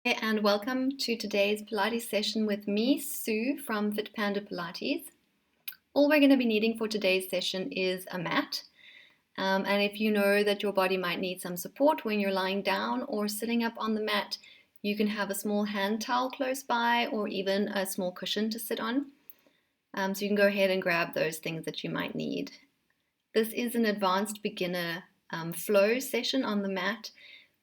And welcome to today's Pilates session with me, Sue from Fit Panda Pilates. All we're going to be needing for today's session is a mat. And if you know that your body might need some support when you're lying down or sitting up on the mat, you can have a small hand towel close by or even a small cushion to sit on. So you can go ahead and grab those things that you might need. This is an advanced beginner flow session on the mat.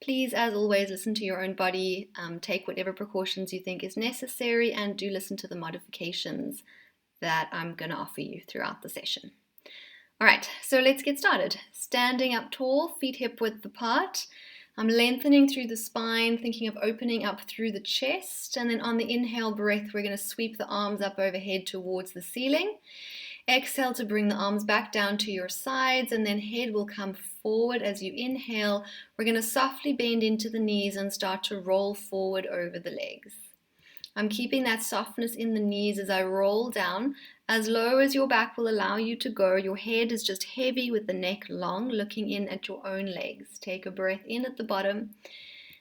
Please, as always, listen to your own body, take whatever precautions you think is necessary, and do listen to the modifications that I'm going to offer you throughout the session. All right, so let's get started. Standing up tall, feet hip width apart. I'm lengthening through the spine, thinking of opening up through the chest, and then on the inhale breath, we're going to sweep the arms up overhead towards the ceiling. Exhale to bring the arms back down to your sides, and then head will come forward as you inhale. We're going to softly bend into the knees and start to roll forward over the legs. I'm keeping that softness in the knees as I roll down, as low as your back will allow you to go. Your head is just heavy with the neck long, looking in at your own legs. Take a breath in at the bottom,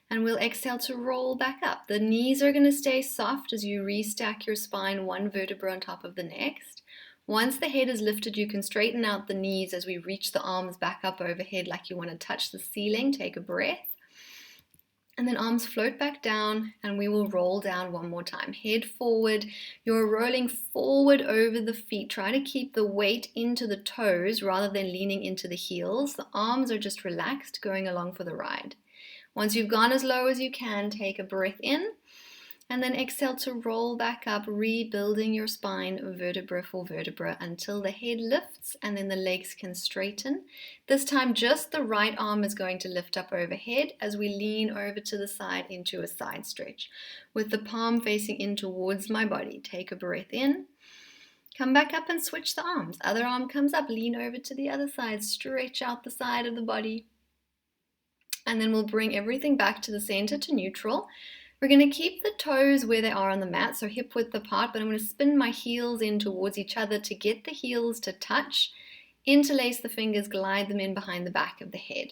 and we'll exhale to roll back up. The knees are going to stay soft as you restack your spine one vertebra on top of the next. Once the head is lifted, you can straighten out the knees as we reach the arms back up overhead like you want to touch the ceiling. Take a breath. And then arms float back down, and we will roll down one more time. Head forward. You're rolling forward over the feet. Try to keep the weight into the toes rather than leaning into the heels. The arms are just relaxed, going along for the ride. Once you've gone as low as you can, take a breath in. And then exhale to roll back up, rebuilding your spine vertebra for vertebra until the head lifts and then the legs can straighten. This time just the right arm is going to lift up overhead as we lean over to the side into a side stretch with the palm facing in towards my body. Take a breath in. Come back up and switch the arms. Other arm comes up, lean over to the other side, stretch out the side of the body. And then we'll bring everything back to the center to neutral. We're going to keep the toes where they are on the mat, so hip width apart, but I'm going to spin my heels in towards each other to get the heels to touch, interlace the fingers, glide them in behind the back of the head.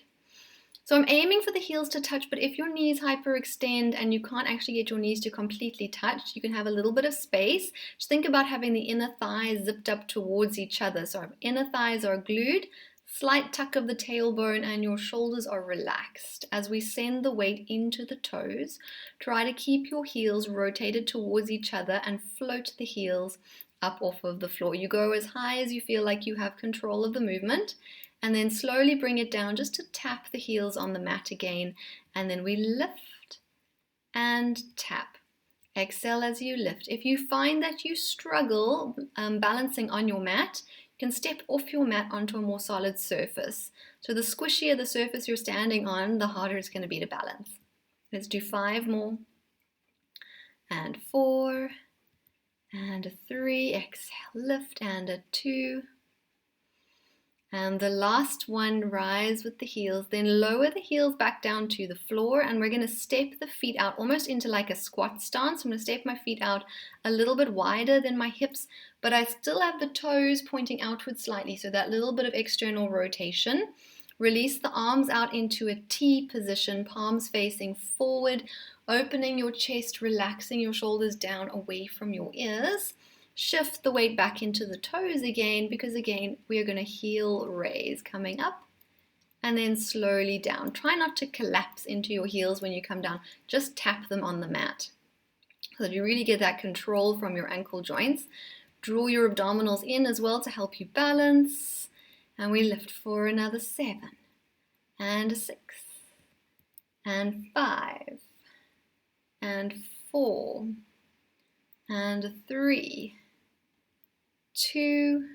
So I'm aiming for the heels to touch, but if your knees hyperextend and you can't actually get your knees to completely touch, you can have a little bit of space. Just think about having the inner thighs zipped up towards each other. So our inner thighs are glued, slight tuck of the tailbone, and your shoulders are relaxed. As we send the weight into the toes, try to keep your heels rotated towards each other and float the heels up off of the floor. You go as high as you feel like you have control of the movement, and then slowly bring it down just to tap the heels on the mat again, and then we lift and tap. Exhale as you lift. If you find that you struggle balancing on your mat, you can step off your mat onto a more solid surface. So the squishier the surface you're standing on, the harder it's going to be to balance. Let's do 5 more. And 4. And a 3. Exhale, lift. And a 2. And the last one, rise with the heels, then lower the heels back down to the floor, and we're going to step the feet out almost into like a squat stance. I'm going to step my feet out a little bit wider than my hips, but I still have the toes pointing outward slightly, so that little bit of external rotation. Release the arms out into a T position, palms facing forward, opening your chest, relaxing your shoulders down away from your ears. Shift the weight back into the toes again, because again, we are going to heel raise, coming up and then slowly down. Try not to collapse into your heels when you come down. Just tap them on the mat so that you really get that control from your ankle joints. Draw your abdominals in as well to help you balance. And we lift for another 7 and 6 and 5 and 4 and 3, 2.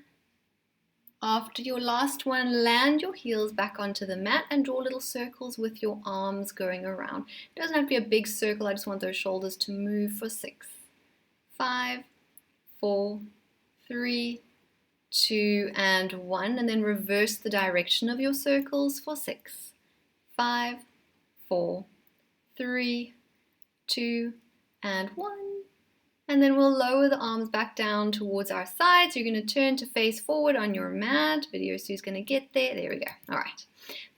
After your last one, land your heels back onto the mat and draw little circles with your arms going around. It doesn't have to be a big circle. I just want those shoulders to move for 6, 5, 4, 3, 2, and 1. And then reverse the direction of your circles for 6, 5, 4, 3, 2, and 1. And then we'll lower the arms back down towards our sides. You're going to turn to face forward on your mat. Video Sue's going to get there. There we go. All right.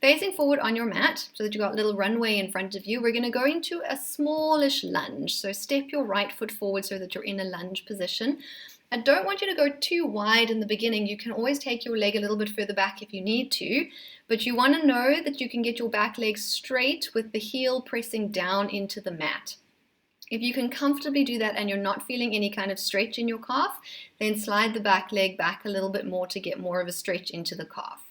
Facing forward on your mat so that you've got a little runway in front of you. We're going to go into a smallish lunge. So step your right foot forward so that you're in a lunge position. I don't want you to go too wide in the beginning. You can always take your leg a little bit further back if you need to, but you want to know that you can get your back leg straight with the heel pressing down into the mat. If you can comfortably do that and you're not feeling any kind of stretch in your calf, then slide the back leg back a little bit more to get more of a stretch into the calf.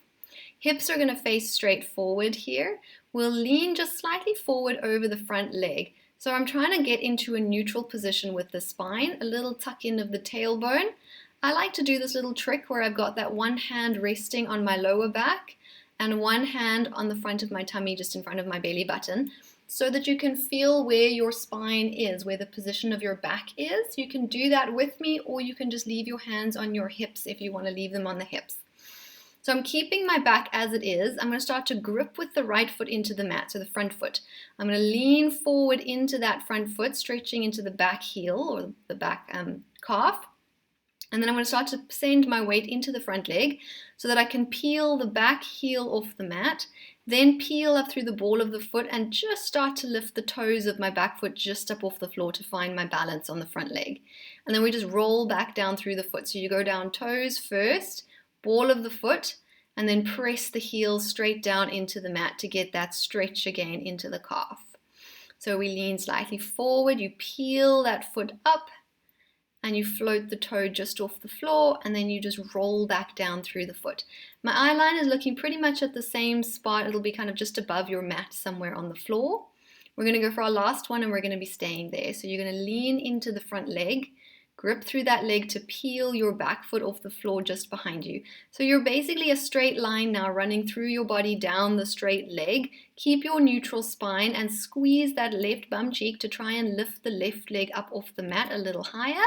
Hips are going to face straight forward here. We'll lean just slightly forward over the front leg. So I'm trying to get into a neutral position with the spine, a little tuck in of the tailbone. I like to do this little trick where I've got that one hand resting on my lower back and one hand on the front of my tummy, just in front of my belly button, so that you can feel where your spine is, where the position of your back is. You can do that with me, or you can just leave your hands on your hips if you want to leave them on the hips. So I'm keeping my back as it is. I'm going to start to grip with the right foot into the mat, so the front foot. I'm going to lean forward into that front foot, stretching into the back heel or the back calf. And then I'm going to start to send my weight into the front leg so that I can peel the back heel off the mat, then peel up through the ball of the foot and just start to lift the toes of my back foot just up off the floor to find my balance on the front leg. And then we just roll back down through the foot. So you go down toes first, ball of the foot, and then press the heel straight down into the mat to get that stretch again into the calf. So we lean slightly forward, you peel that foot up, and you float the toe just off the floor, and then you just roll back down through the foot. My eye line is looking pretty much at the same spot. It'll be kind of just above your mat somewhere on the floor. We're going to go for our last one, and we're going to be staying there. So you're going to lean into the front leg, grip through that leg to peel your back foot off the floor just behind you. So you're basically a straight line now running through your body down the straight leg. Keep your neutral spine and squeeze that left bum cheek to try and lift the left leg up off the mat a little higher,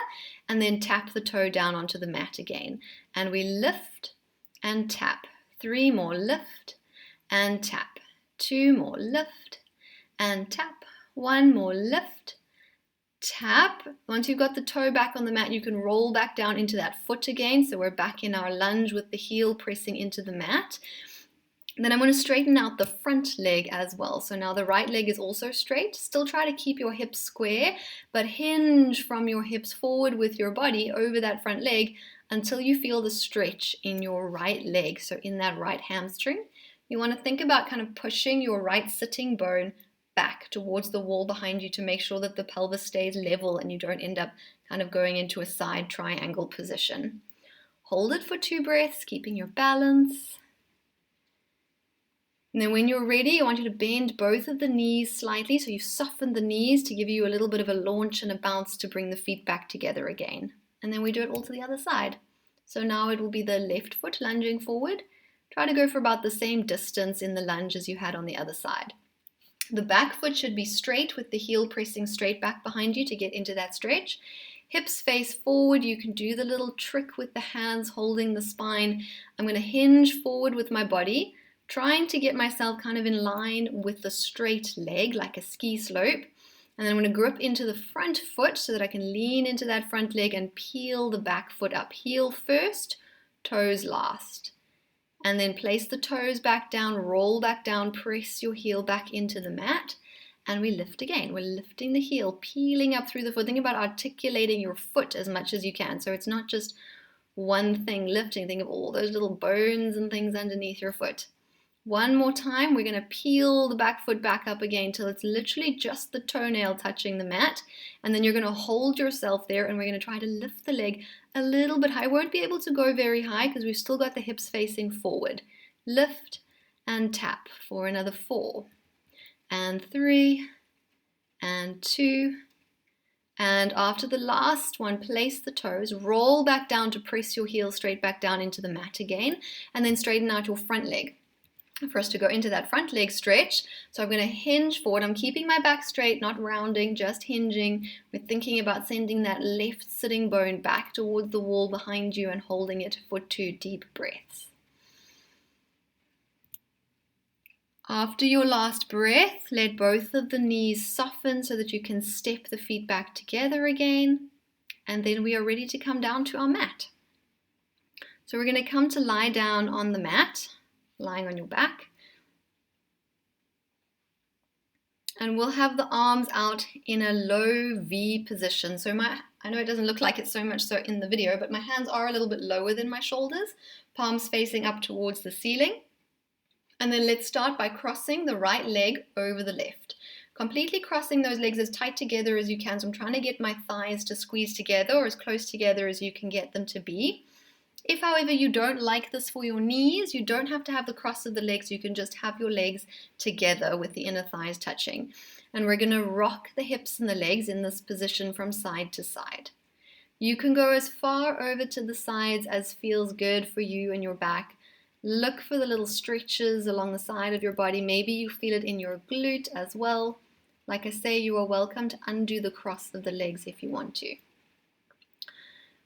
and then tap the toe down onto the mat again. And we lift and tap. 3 more, lift and tap. 2 more, lift and tap. 1 more, lift, tap. Once you've got the toe back on the mat, you can roll back down into that foot again. So we're back in our lunge with the heel pressing into the mat. Then I'm going to straighten out the front leg as well. So now the right leg is also straight. Still try to keep your hips square, but hinge from your hips forward with your body over that front leg until you feel the stretch in your right leg. So in that right hamstring, you want to think about kind of pushing your right sitting bone back towards the wall behind you to make sure that the pelvis stays level and you don't end up kind of going into a side triangle position. Hold it for 2 breaths, keeping your balance. And then when you're ready, I want you to bend both of the knees slightly, so you soften the knees to give you a little bit of a launch and a bounce to bring the feet back together again. And then we do it all to the other side. So now it will be the left foot lunging forward. Try to go for about the same distance in the lunge as you had on the other side. The back foot should be straight with the heel pressing straight back behind you to get into that stretch. Hips face forward. You can do the little trick with the hands holding the spine. I'm going to hinge forward with my body, trying to get myself kind of in line with the straight leg like a ski slope. And then I'm going to grip into the front foot so that I can lean into that front leg and peel the back foot up. Heel first, toes last. And then place the toes back down, roll back down, press your heel back into the mat, and we lift again. We're lifting the heel, peeling up through the foot. Think about articulating your foot as much as you can. So it's not just one thing lifting. Think of all those little bones and things underneath your foot. One more time, we're going to peel the back foot back up again till it's literally just the toenail touching the mat. And then you're going to hold yourself there, and we're going to try to lift the leg a little bit high. Won't be able to go very high because we've still got the hips facing forward. Lift and tap for another 4 and 3 and 2. And after the last one, place the toes, roll back down to press your heel straight back down into the mat again, and then straighten out your front leg. For us to go into that front leg stretch, so I'm going to hinge forward. I'm keeping my back straight, not rounding, just hinging. We're thinking about sending that left sitting bone back towards the wall behind you and holding it for 2 deep breaths. After your last breath, let both of the knees soften so that you can step the feet back together again. and then we are ready to come down to our mat. So we're going to come to lie down on the mat, lying on your back. And we'll have the arms out in a low V position. So I know it doesn't look like it so much so in the video, but my hands are a little bit lower than my shoulders, palms facing up towards the ceiling. And then let's start by crossing the right leg over the left. Completely crossing those legs as tight together as you can. So I'm trying to get my thighs to squeeze together or as close together as you can get them to be. If, however, you don't like this for your knees, you don't have to have the cross of the legs. You can just have your legs together with the inner thighs touching. And we're going to rock the hips and the legs in this position from side to side. You can go as far over to the sides as feels good for you and your back. Look for the little stretches along the side of your body. Maybe you feel it in your glute as well. Like I say, you are welcome to undo the cross of the legs if you want to.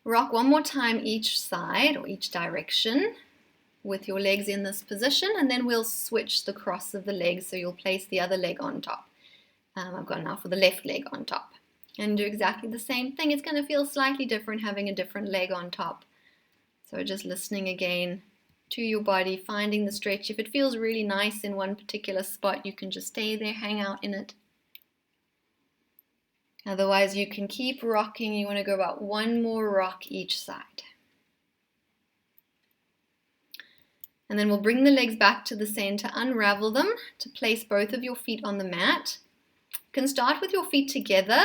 Rock one more time each side or each direction with your legs in this position, and then we'll switch the cross of the legs, so you'll place the other leg on top. I've got now for the left leg on top. And do exactly the same thing. It's going to feel slightly different having a different leg on top. So just listening again to your body, finding the stretch. If it feels really nice in one particular spot, you can just stay there, hang out in it. Otherwise, you can keep rocking. You want to go about one more rock each side. And then we'll bring the legs back to the center, unravel them to place both of your feet on the mat. You can start with your feet together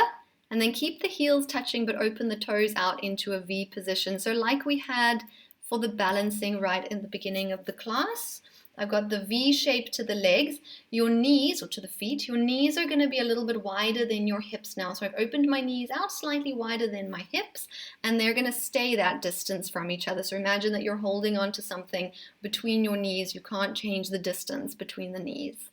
and then keep the heels touching but open the toes out into a V position. So like we had for the balancing right in the beginning of the class, I've got the V shape to the legs. Your knees, or to the feet, your knees are going to be a little bit wider than your hips now. So I've opened my knees out slightly wider than my hips, and they're going to stay that distance from each other. So imagine that you're holding on to something between your knees. You can't change the distance between the knees.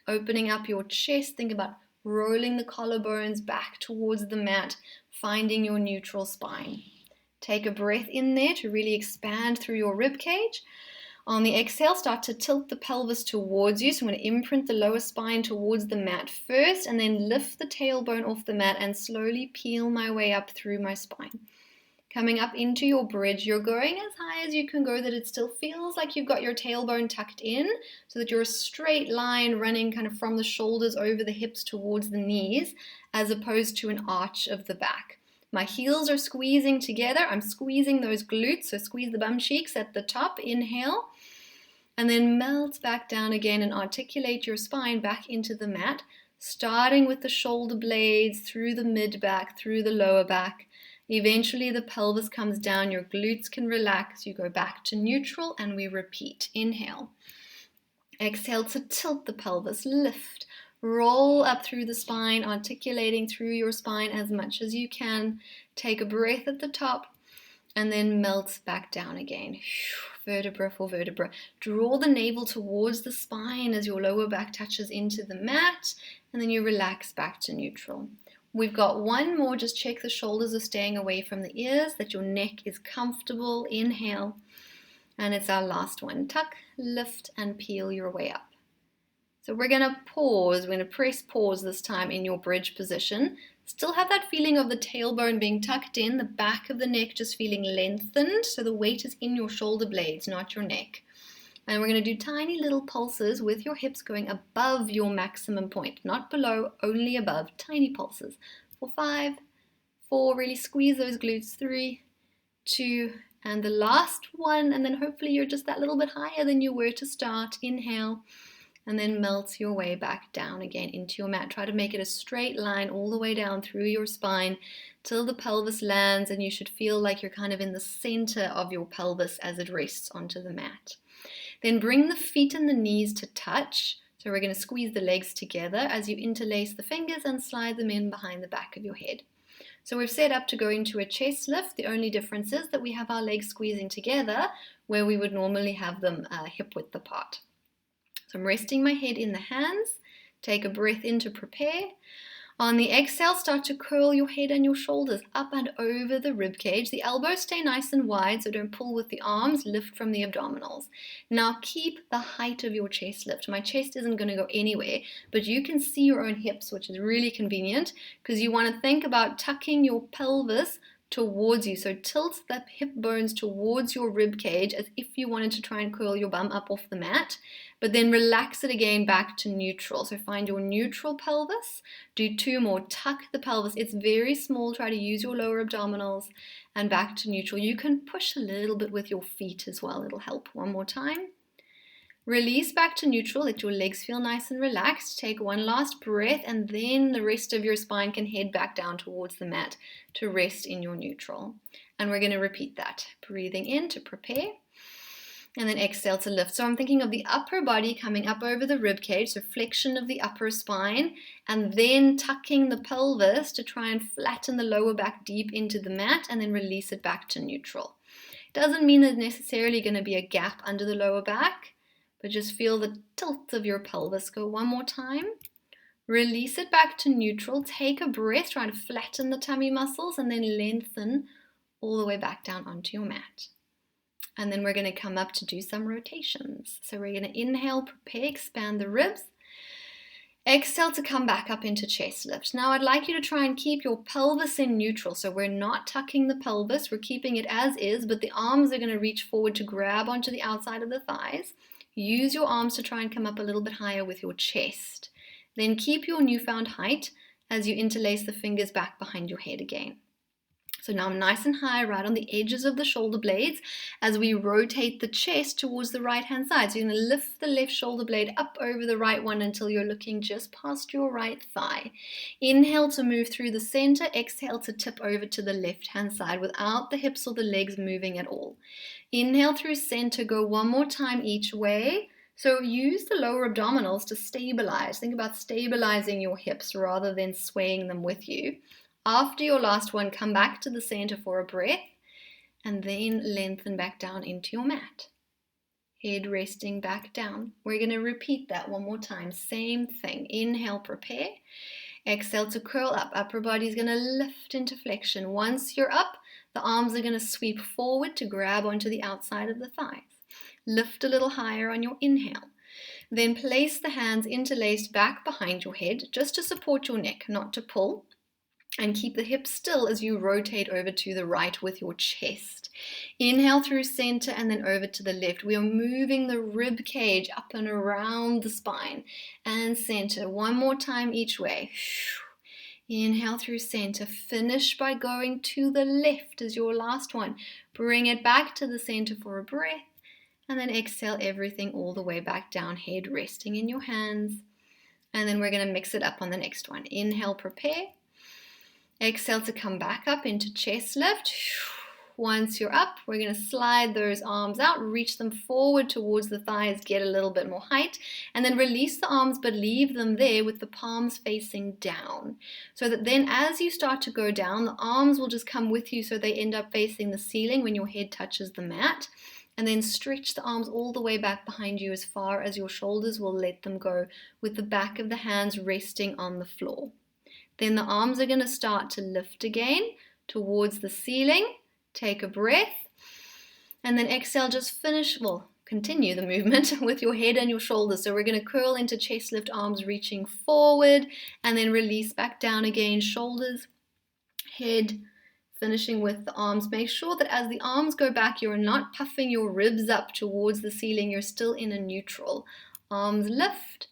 Opening up your chest, think about rolling the collarbones back towards the mat, finding your neutral spine. Take a breath in there to really expand through your rib cage. On the exhale, start to tilt the pelvis towards you. So I'm going to imprint the lower spine towards the mat first, and then lift the tailbone off the mat and slowly peel my way up through my spine. Coming up into your bridge, you're going as high as you can go that it still feels like you've got your tailbone tucked in, so that you're a straight line running kind of from the shoulders over the hips towards the knees, as opposed to an arch of the back. My heels are squeezing together. I'm squeezing those glutes, so squeeze the bum cheeks at the top. Inhale. And then melt back down again and articulate your spine back into the mat, starting with the shoulder blades through the mid back, through the lower back. Eventually the pelvis comes down, your glutes can relax, you go back to neutral, and we repeat. Inhale. Exhale to tilt the pelvis, lift. Roll up through the spine, articulating through your spine as much as you can. Take a breath at the top, and then melt back down again. Vertebra for vertebra. Draw the navel towards the spine as your lower back touches into the mat, and then you relax back to neutral. We've got one more. Just check the shoulders are staying away from the ears, that your neck is comfortable. Inhale. And it's our last one. Tuck, lift, and peel your way up. So we're going to pause. We're going to press pause this time in your bridge position. Still have that feeling of the tailbone being tucked in, the back of the neck just feeling lengthened, so the weight is in your shoulder blades, not your neck. And we're going to do tiny little pulses with your hips going above your maximum point, not below, only above, tiny pulses. For 5, 4, really squeeze those glutes, 3, 2, and the last one, and then hopefully you're just that little bit higher than you were to start. Inhale. And then melt your way back down again into your mat. Try to make it a straight line all the way down through your spine till the pelvis lands, and you should feel like you're kind of in the center of your pelvis as it rests onto the mat. Then bring the feet and the knees to touch. So we're going to squeeze the legs together as you interlace the fingers and slide them in behind the back of your head. So we've set up to go into a chest lift. The only difference is that we have our legs squeezing together where we would normally have them hip width apart. So I'm resting my head in the hands. Take a breath in to prepare. On the exhale, start to curl your head and your shoulders up and over the rib cage. The elbows stay nice and wide, so don't pull with the arms. Lift from the abdominals. Now keep the height of your chest lift. My chest isn't going to go anywhere, but you can see your own hips, which is really convenient because you want to think about tucking your pelvis towards you. So tilt the hip bones towards your rib cage as if you wanted to try and curl your bum up off the mat, but then relax it again back to neutral. So find your neutral pelvis. Do 2 more. Tuck the pelvis. It's very small. Try to use your lower abdominals and back to neutral. You can push a little bit with your feet as well. It'll help. 1 more time. Release back to neutral. Let your legs feel nice and relaxed. Take 1 last breath, and then the rest of your spine can head back down towards the mat to rest in your neutral. And we're going to repeat that. Breathing in to prepare, and then exhale to lift. So I'm thinking of the upper body coming up over the rib cage, so flexion of the upper spine, and then tucking the pelvis to try and flatten the lower back deep into the mat, and then release it back to neutral. Doesn't mean there's necessarily going to be a gap under the lower back, but just feel the tilt of your pelvis. Go 1 more time. Release it back to neutral. Take a breath, try to flatten the tummy muscles, and then lengthen all the way back down onto your mat. And then we're going to come up to do some rotations. So we're going to inhale, prepare, expand the ribs. Exhale to come back up into chest lift. Now I'd like you to try and keep your pelvis in neutral. So we're not tucking the pelvis, we're keeping it as is, but the arms are going to reach forward to grab onto the outside of the thighs. Use your arms to try and come up a little bit higher with your chest. Then keep your newfound height as you interlace the fingers back behind your head again. So now I'm nice and high right on the edges of the shoulder blades as we rotate the chest towards the right hand side. So you're going to lift the left shoulder blade up over the right one until you're looking just past your right thigh. Inhale to move through the center. Exhale to tip over to the left hand side without the hips or the legs moving at all. Inhale through center. Go 1 more time each way. So use the lower abdominals to stabilize. Think about stabilizing your hips rather than swaying them with you. After your last one, come back to the center for a breath, and then lengthen back down into your mat. Head resting back down. We're going to repeat that 1 more time. Same thing. Inhale, prepare. Exhale to curl up. Upper body is going to lift into flexion. Once you're up, the arms are going to sweep forward to grab onto the outside of the thighs. Lift a little higher on your inhale. Then place the hands interlaced back behind your head just to support your neck, not to pull. And keep the hips still as you rotate over to the right with your chest. Inhale through center and then over to the left. We are moving the rib cage up and around the spine and center. 1 more time each way. Inhale through center. Finish by going to the left as your last one. Bring it back to the center for a breath. And then exhale everything all the way back down. Head resting in your hands. And then we're going to mix it up on the next one. Inhale, prepare. Exhale to come back up into chest lift. Once you're up, we're going to slide those arms out, reach them forward towards the thighs, get a little bit more height, and then release the arms but leave them there with the palms facing down. So that then as you start to go down, the arms will just come with you so they end up facing the ceiling when your head touches the mat. And then stretch the arms all the way back behind you as far as your shoulders will let them go, with the back of the hands resting on the floor. Then the arms are going to start to lift again towards the ceiling. Take a breath. And then exhale, just continue the movement with your head and your shoulders. So we're going to curl into chest lift, arms reaching forward, and then release back down again, shoulders, head, finishing with the arms. Make sure that as the arms go back, you're not puffing your ribs up towards the ceiling. You're still in a neutral. Arms lift.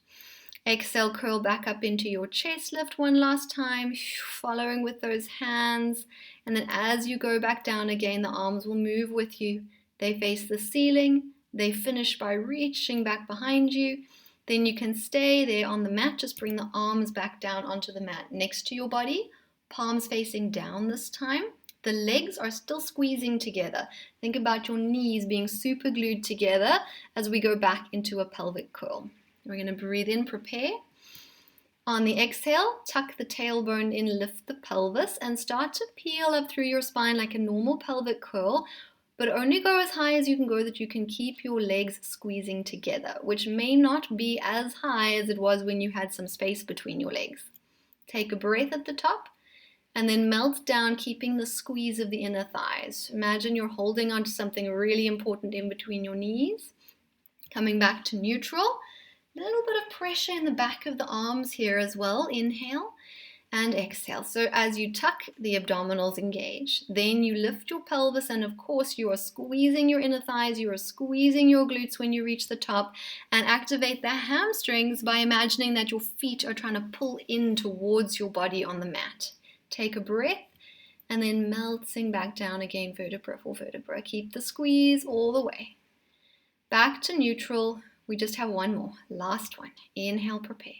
Exhale, curl back up into your chest lift 1 last time, following with those hands. And then as you go back down again, the arms will move with you. They face the ceiling. They finish by reaching back behind you. Then you can stay there on the mat. Just bring the arms back down onto the mat next to your body. Palms facing down this time. The legs are still squeezing together. Think about your knees being super glued together as we go back into a pelvic curl. We're going to breathe in, prepare. On the exhale, tuck the tailbone in, lift the pelvis, and start to peel up through your spine like a normal pelvic curl, but only go as high as you can go that you can keep your legs squeezing together, which may not be as high as it was when you had some space between your legs. Take a breath at the top, and then melt down, keeping the squeeze of the inner thighs. Imagine you're holding onto something really important in between your knees. Coming back to neutral. A little bit of pressure in the back of the arms here as well. Inhale. and exhale. So as you tuck, the abdominals engage. Then you lift your pelvis, and of course you are squeezing your inner thighs, you are squeezing your glutes when you reach the top, and activate the hamstrings by imagining that your feet are trying to pull in towards your body on the mat. Take a breath, and then melting back down again, vertebra for vertebra. Keep the squeeze all the way. Back to neutral. We just have one more, last one. Inhale, prepare.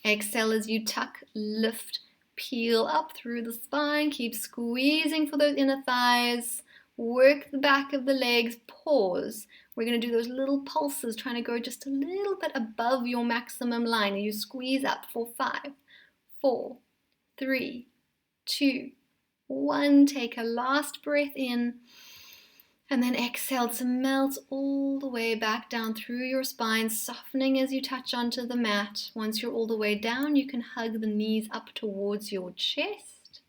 Exhale as you tuck, lift, peel up through the spine. Keep squeezing for those inner thighs. Work the back of the legs. Pause. We're going to do those little pulses, trying to go just a little bit above your maximum line. You squeeze up for 5, 4, 3, 2, 1. Take a last breath in. And then exhale to melt all the way back down through your spine, softening as you touch onto the mat. Once you're all the way down, you can hug the knees up towards your chest.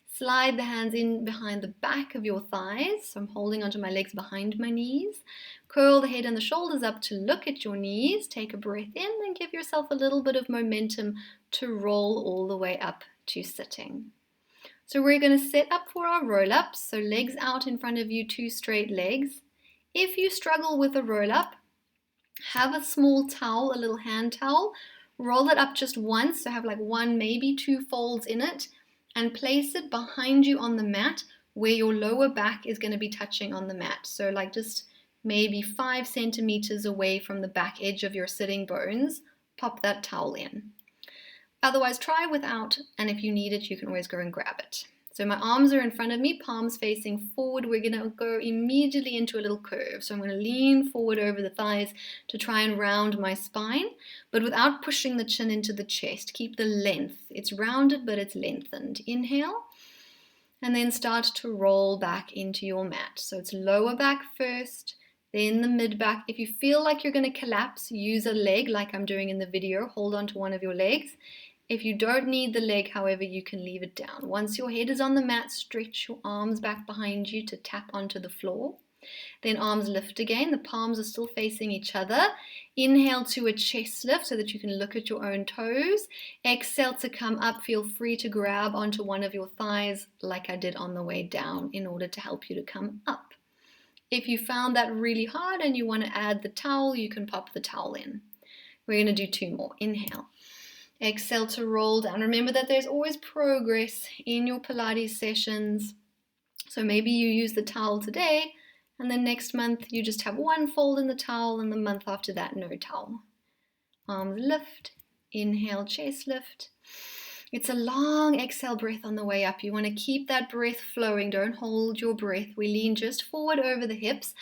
Slide the hands in behind the back of your thighs. So I'm holding onto my legs behind my knees. Curl the head and the shoulders up to look at your knees. Take a breath in and give yourself a little bit of momentum to roll all the way up to sitting. So we're going to set up for our roll-ups. So legs out in front of you, 2 straight legs. If you struggle with a roll-up, have a small towel, a little hand towel. Roll it up just once, so have like 1, maybe 2 folds in it, and place it behind you on the mat where your lower back is going to be touching on the mat. So like just maybe 5 centimeters away from the back edge of your sitting bones, pop that towel in. Otherwise, try without, and if you need it, you can always go and grab it. So my arms are in front of me, palms facing forward. We're going to go immediately into a little curve. So I'm going to lean forward over the thighs to try and round my spine, but without pushing the chin into the chest. Keep the length. It's rounded, but it's lengthened. Inhale, and then start to roll back into your mat. So it's lower back first, then the mid back. If you feel like you're going to collapse, use a leg like I'm doing in the video. Hold on to one of your legs. If you don't need the leg, however, you can leave it down. Once your head is on the mat, stretch your arms back behind you to tap onto the floor. Then arms lift again. The palms are still facing each other. Inhale to a chest lift so that you can look at your own toes. Exhale to come up. Feel free to grab onto one of your thighs like I did on the way down in order to help you to come up. If you found that really hard and you want to add the towel, you can pop the towel in. We're going to do 2 more. Inhale. Exhale to roll down. Remember that there's always progress in your Pilates sessions. So maybe you use the towel today, and then next month you just have 1 fold in the towel, and the month after that, no towel. Arms lift. Inhale, chest lift. It's a long exhale breath on the way up. You want to keep that breath flowing. Don't hold your breath. We lean just forward over the hips.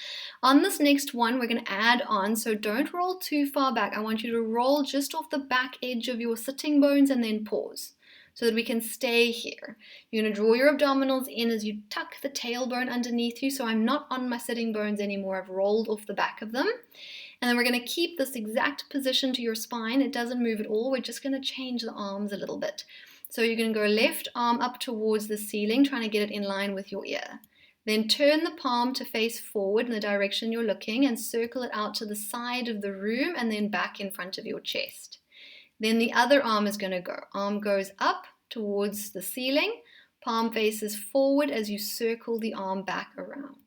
On this next one, we're going to add on. So don't roll too far back. I want you to roll just off the back edge of your sitting bones and then pause so that we can stay here. You're going to draw your abdominals in as you tuck the tailbone underneath you. So I'm not on my sitting bones anymore. I've rolled off the back of them. And then we're going to keep this exact position to your spine. It doesn't move at all. We're just going to change the arms a little bit. So you're going to go left arm up towards the ceiling, trying to get it in line with your ear. Then turn the palm to face forward in the direction you're looking and circle it out to the side of the room and then back in front of your chest. Then the other arm is going to go. Arm goes up towards the ceiling. Palm faces forward as you circle the arm back around.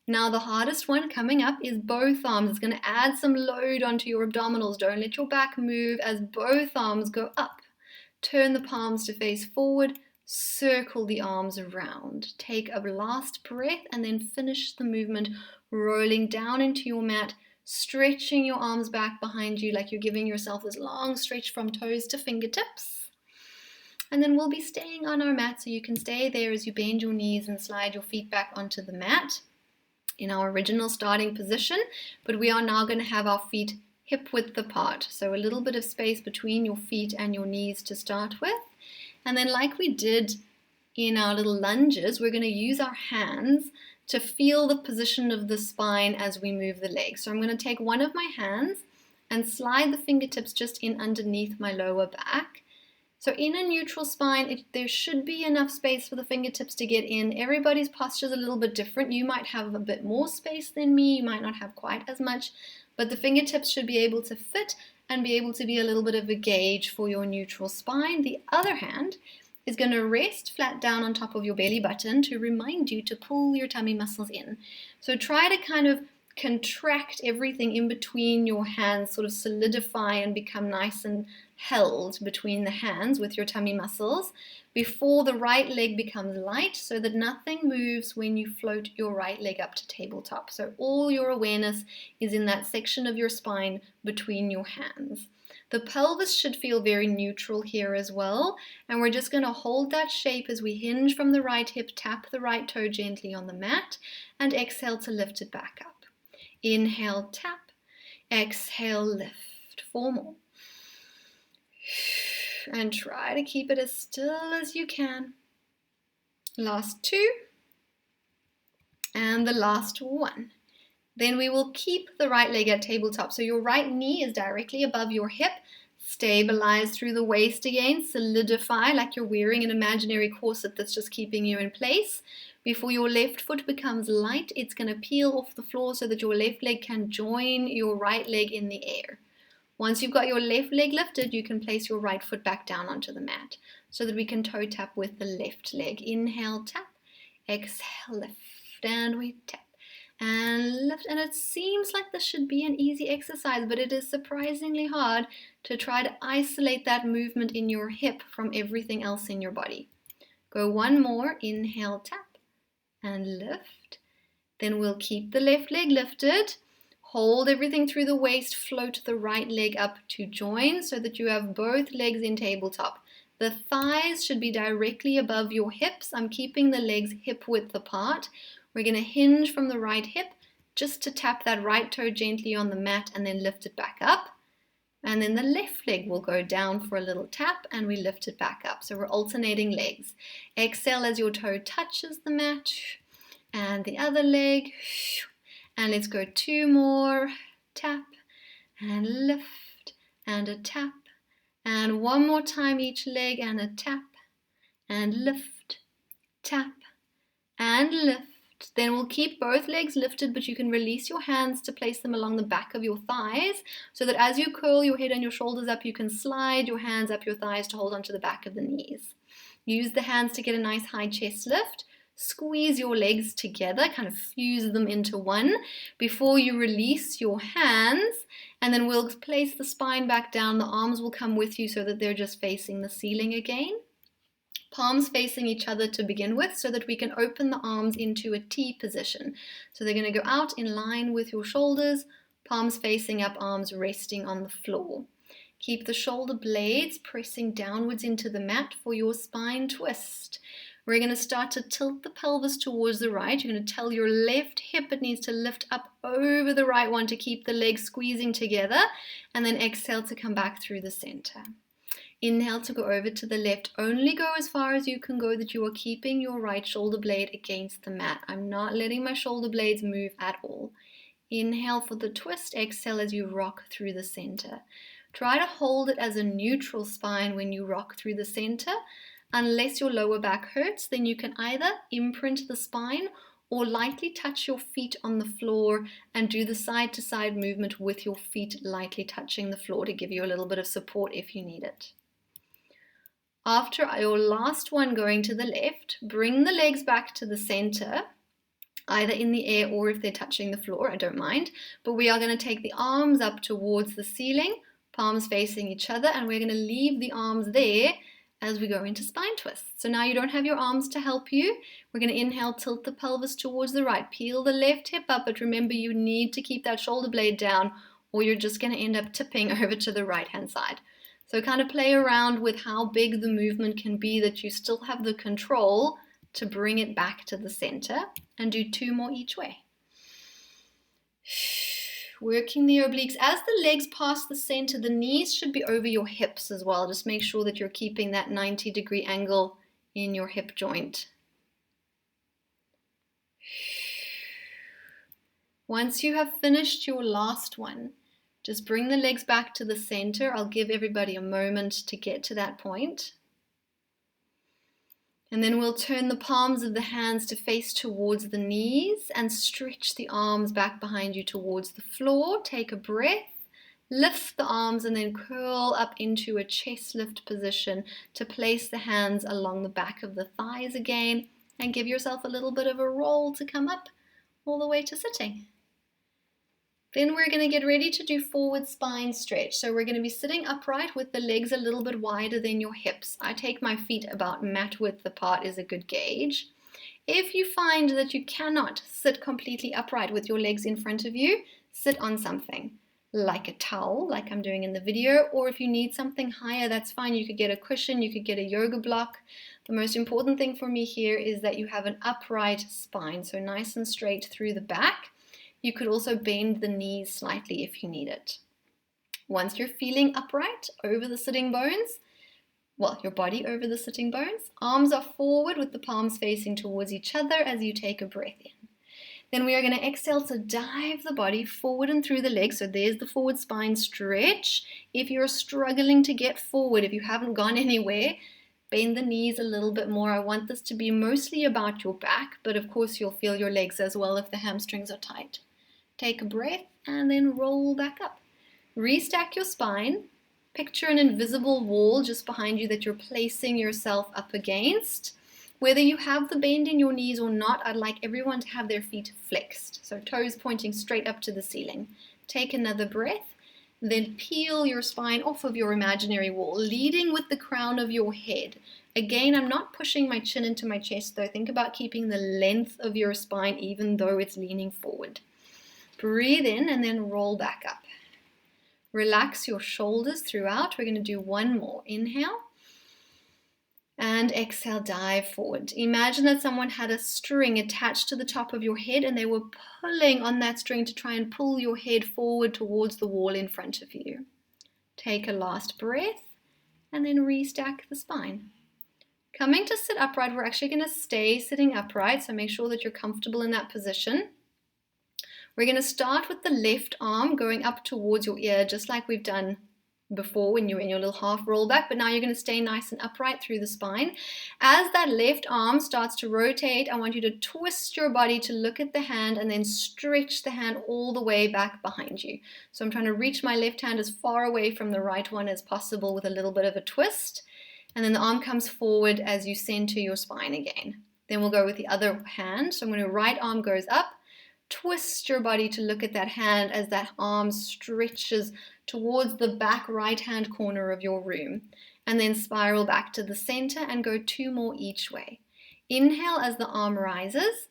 Now the hardest one coming up is both arms. It's going to add some load onto your abdominals. Don't let your back move as both arms go up. Turn the palms to face forward. Circle the arms around. Take a last breath and then finish the movement rolling down into your mat, stretching your arms back behind you like you're giving yourself this long stretch from toes to fingertips. And then we'll be staying on our mat, so you can stay there as you bend your knees and slide your feet back onto the mat in our original starting position, but we are now going to have our feet hip width apart, so a little bit of space between your feet and your knees to start with. And then like we did in our little lunges, we're going to use our hands to feel the position of the spine as we move the legs. So I'm going to take one of my hands and slide the fingertips just in underneath my lower back. So in a neutral spine, there should be enough space for the fingertips to get in. Everybody's posture is a little bit different. You might have a bit more space than me. You might not have quite as much. but the fingertips should be able to fit and be able to be a little bit of a gauge for your neutral spine. The other hand is going to rest flat down on top of your belly button to remind you to pull your tummy muscles in. So try to kind of contract everything in between your hands, sort of solidify and become nice and held between the hands with your tummy muscles before the right leg becomes light, so that nothing moves when you float your right leg up to tabletop. So all your awareness is in that section of your spine between your hands. The pelvis should feel very neutral here as well, and we're just going to hold that shape as we hinge from the right hip, tap the right toe gently on the mat, and exhale to lift it back up. Inhale, tap, exhale, lift. 4 more. And try to keep it as still as you can. Last 2. And the last 1. Then we will keep the right leg at tabletop. So your right knee is directly above your hip. Stabilize through the waist again. Solidify like you're wearing an imaginary corset that's just keeping you in place. Before your left foot becomes light, it's going to peel off the floor so that your left leg can join your right leg in the air. Once you've got your left leg lifted, you can place your right foot back down onto the mat so that we can toe tap with the left leg. Inhale, tap, exhale, lift, and we tap and lift. And it seems like this should be an easy exercise, but it is surprisingly hard to try to isolate that movement in your hip from everything else in your body. Go 1 more. Inhale, tap, and lift. Then we'll keep the left leg lifted. Hold everything through the waist, float the right leg up to join so that you have both legs in tabletop. The thighs should be directly above your hips. I'm keeping the legs hip width apart. We're going to hinge from the right hip just to tap that right toe gently on the mat and then lift it back up. And then the left leg will go down for a little tap and we lift it back up. So we're alternating legs. Exhale as your toe touches the mat. And the other leg. And let's go 2 more. Tap and lift and a tap. And 1 more time each leg and a tap and lift, tap and lift. Then we'll keep both legs lifted, but you can release your hands to place them along the back of your thighs so that as you curl your head and your shoulders up, you can slide your hands up your thighs to hold onto the back of the knees. Use the hands to get a nice high chest lift. Squeeze your legs together, kind of fuse them into one before you release your hands, and then we'll place the spine back down. The arms will come with you so that they're just facing the ceiling again. Palms facing each other to begin with so that we can open the arms into a T position. So they're going to go out in line with your shoulders, palms facing up, arms resting on the floor. Keep the shoulder blades pressing downwards into the mat for your spine twist. We're going to start to tilt the pelvis towards the right. You're going to tell your left hip it needs to lift up over the right one to keep the legs squeezing together, and then exhale to come back through the center. Inhale to go over to the left. Only go as far as you can go that you are keeping your right shoulder blade against the mat. I'm not letting my shoulder blades move at all. Inhale for the twist. Exhale as you rock through the center. Try to hold it as a neutral spine when you rock through the center. Unless your lower back hurts, then you can either imprint the spine or lightly touch your feet on the floor and do the side-to-side movement with your feet lightly touching the floor to give you a little bit of support if you need it. After your last one going to the left, bring the legs back to the center, either in the air or if they're touching the floor, I don't mind. But we are going to take the arms up towards the ceiling, palms facing each other, and we're going to leave the arms there as we go into spine twists. So now you don't have your arms to help you. We're going to inhale, tilt the pelvis towards the right, peel the left hip up, but remember you need to keep that shoulder blade down or you're just going to end up tipping over to the right hand side. So kind of play around with how big the movement can be that you still have the control to bring it back to the center, and do 2 more each way. Working the obliques. As the legs pass the center, the knees should be over your hips as well. Just make sure that you're keeping that 90-degree angle in your hip joint. Once you have finished your last one, just bring the legs back to the center. I'll give everybody a moment to get to that point. And then we'll turn the palms of the hands to face towards the knees and stretch the arms back behind you towards the floor. Take a breath. Lift the arms and then curl up into a chest lift position to place the hands along the back of the thighs again and give yourself a little bit of a roll to come up all the way to sitting. Then we're going to get ready to do forward spine stretch. So we're going to be sitting upright with the legs a little bit wider than your hips. I take my feet about mat width apart is a good gauge. If you find that you cannot sit completely upright with your legs in front of you, sit on something like a towel, like I'm doing in the video, or if you need something higher, that's fine. You could get a cushion, you could get a yoga block. The most important thing for me here is that you have an upright spine, so nice and straight through the back. You could also bend the knees slightly if you need it. Once you're feeling upright over the sitting bones, well, your body over the sitting bones, arms are forward with the palms facing towards each other as you take a breath in. Then we are going to exhale to dive the body forward and through the legs. So there's the forward spine stretch. If you're struggling to get forward, if you haven't gone anywhere, bend the knees a little bit more. I want this to be mostly about your back, but of course you'll feel your legs as well if the hamstrings are tight. Take a breath and then roll back up. Restack your spine. Picture an invisible wall just behind you that you're placing yourself up against. Whether you have the bend in your knees or not, I'd like everyone to have their feet flexed. So toes pointing straight up to the ceiling. Take another breath. Then peel your spine off of your imaginary wall, leading with the crown of your head. Again, I'm not pushing my chin into my chest though. Think about keeping the length of your spine even though it's leaning forward. Breathe in and then roll back up. Relax your shoulders throughout. We're going to do one more. Inhale and exhale, dive forward. Imagine that someone had a string attached to the top of your head and they were pulling on that string to try and pull your head forward towards the wall in front of you. Take a last breath and then restack the spine. Coming to sit upright, we're actually going to stay sitting upright, so make sure that you're comfortable in that position. We're going to start with the left arm going up towards your ear, just like we've done before when you were in your little half roll back, but now you're going to stay nice and upright through the spine. As that left arm starts to rotate, I want you to twist your body to look at the hand and then stretch the hand all the way back behind you. So I'm trying to reach my left hand as far away from the right one as possible with a little bit of a twist. And then the arm comes forward as you center your spine again. Then we'll go with the other hand. So I'm going to right arm goes up. Twist your body to look at that hand as that arm stretches towards the back right-hand corner of your room. And then spiral back to the center and go two more each way. Inhale as the arm rises.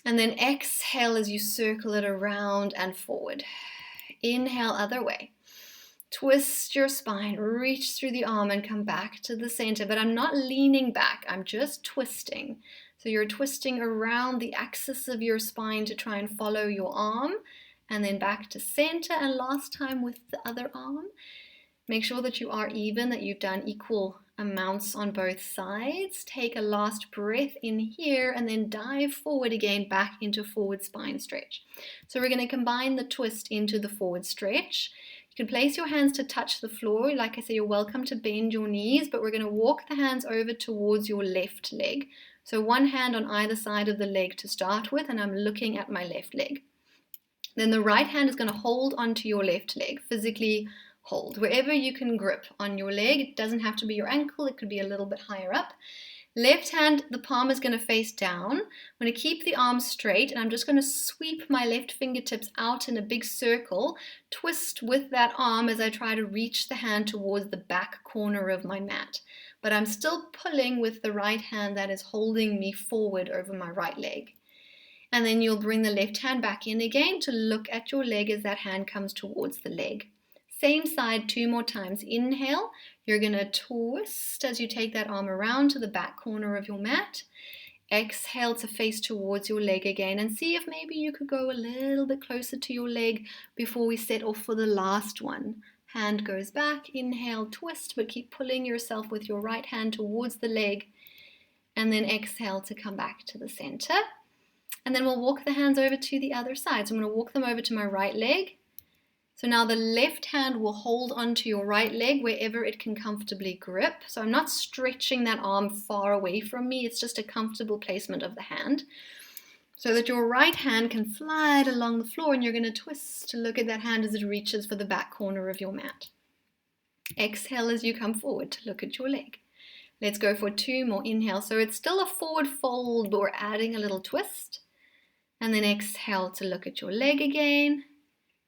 And then exhale as you circle it around and forward. Inhale, other way. Twist your spine, reach through the arm and come back to the center. But I'm not leaning back, I'm just twisting. So you're twisting around the axis of your spine to try and follow your arm, and then back to center, and last time with the other arm. Make sure that you are even, that you've done equal amounts on both sides. Take a last breath in here and then dive forward again back into forward spine stretch. So we're going to combine the twist into the forward stretch. You can place your hands to touch the floor. Like I said, you're welcome to bend your knees, but we're going to walk the hands over towards your left leg. So one hand on either side of the leg to start with, and I'm looking at my left leg. Then the right hand is going to hold onto your left leg, physically hold. Wherever you can grip on your leg, it doesn't have to be your ankle, it could be a little bit higher up. Left hand, the palm is going to face down. I'm going to keep the arms straight, and I'm just going to sweep my left fingertips out in a big circle, twist with that arm as I try to reach the hand towards the back corner of my mat. But I'm still pulling with the right hand that is holding me forward over my right leg. And then you'll bring the left hand back in again to look at your leg as that hand comes towards the leg. Same side, two more times. Inhale, you're going to twist as you take that arm around to the back corner of your mat. Exhale to face towards your leg again, and see if maybe you could go a little bit closer to your leg before we set off for the last one. Hand goes back, inhale, twist, but keep pulling yourself with your right hand towards the leg. And then exhale to come back to the center. And then we'll walk the hands over to the other side. So I'm going to walk them over to my right leg. So now the left hand will hold onto your right leg wherever it can comfortably grip. So I'm not stretching that arm far away from me. It's just a comfortable placement of the hand, so that your right hand can slide along the floor, and you're going to twist to look at that hand as it reaches for the back corner of your mat. Exhale as you come forward to look at your leg. Let's go for 2 more. Inhale. So it's still a forward fold, but we're adding a little twist. And then exhale to look at your leg again.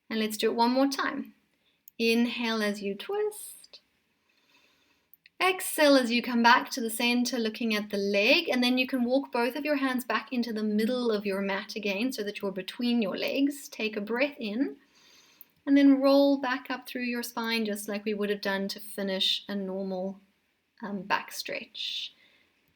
And let's do it one more time. Inhale as you twist. Exhale as you come back to the center, looking at the leg. And then you can walk both of your hands back into the middle of your mat again, so that you're between your legs. Take a breath in. And then roll back up through your spine, just like we would have done to finish a normal back stretch.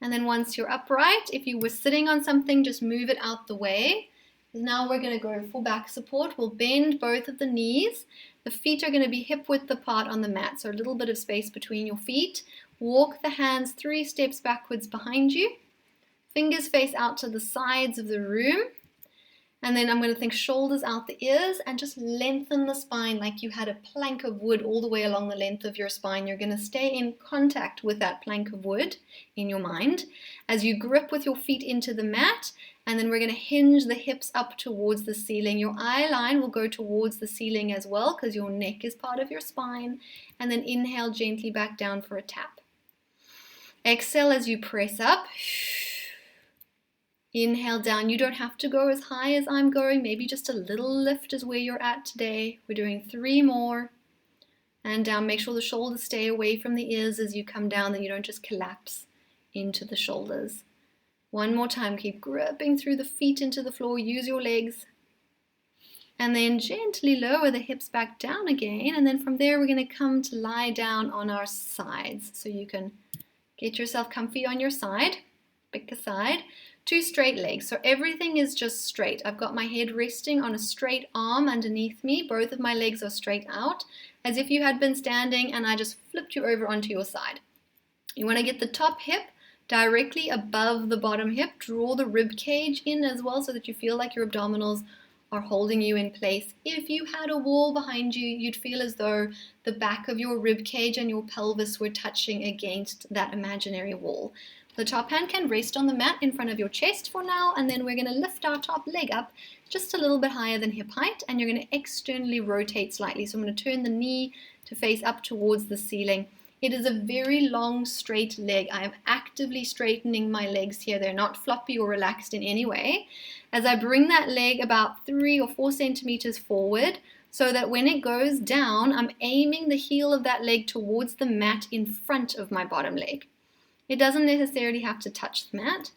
And then once you're upright, if you were sitting on something, just move it out the way. Now we're going to go for back support. We'll bend both of the knees. The feet are going to be hip width apart on the mat, so a little bit of space between your feet. Walk the hands 3 steps backwards behind you. Fingers face out to the sides of the room. And then I'm going to think shoulders out the ears, and just lengthen the spine like you had a plank of wood all the way along the length of your spine. You're going to stay in contact with that plank of wood in your mind as you grip with your feet into the mat, and then we're going to hinge the hips up towards the ceiling. Your eye line will go towards the ceiling as well, because your neck is part of your spine. And then inhale gently back down for a tap. Exhale as you press up. Inhale down. You don't have to go as high as I'm going. Maybe just a little lift is where you're at today. We're doing 3 more. And down. Make sure the shoulders stay away from the ears as you come down, that you don't just collapse into the shoulders. 1 more time. Keep gripping through the feet into the floor. Use your legs. And then gently lower the hips back down again. And then from there, we're going to come to lie down on our sides. So you can get yourself comfy on your side. Pick a side. 2 straight legs, so everything is just straight. I've got my head resting on a straight arm underneath me. Both of my legs are straight out, as if you had been standing and I just flipped you over onto your side. You want to get the top hip directly above the bottom hip. Draw the rib cage in as well, so that you feel like your abdominals are holding you in place. If you had a wall behind you, you'd feel as though the back of your rib cage and your pelvis were touching against that imaginary wall. The top hand can rest on the mat in front of your chest for now, and then we're going to lift our top leg up just a little bit higher than hip height, and you're going to externally rotate slightly. So I'm going to turn the knee to face up towards the ceiling. It is a very long, straight leg. I am actively straightening my legs here. They're not floppy or relaxed in any way. As I bring that leg about 3 or 4 centimeters forward, so that when it goes down, I'm aiming the heel of that leg towards the mat in front of my bottom leg. It doesn't necessarily have to touch the mat.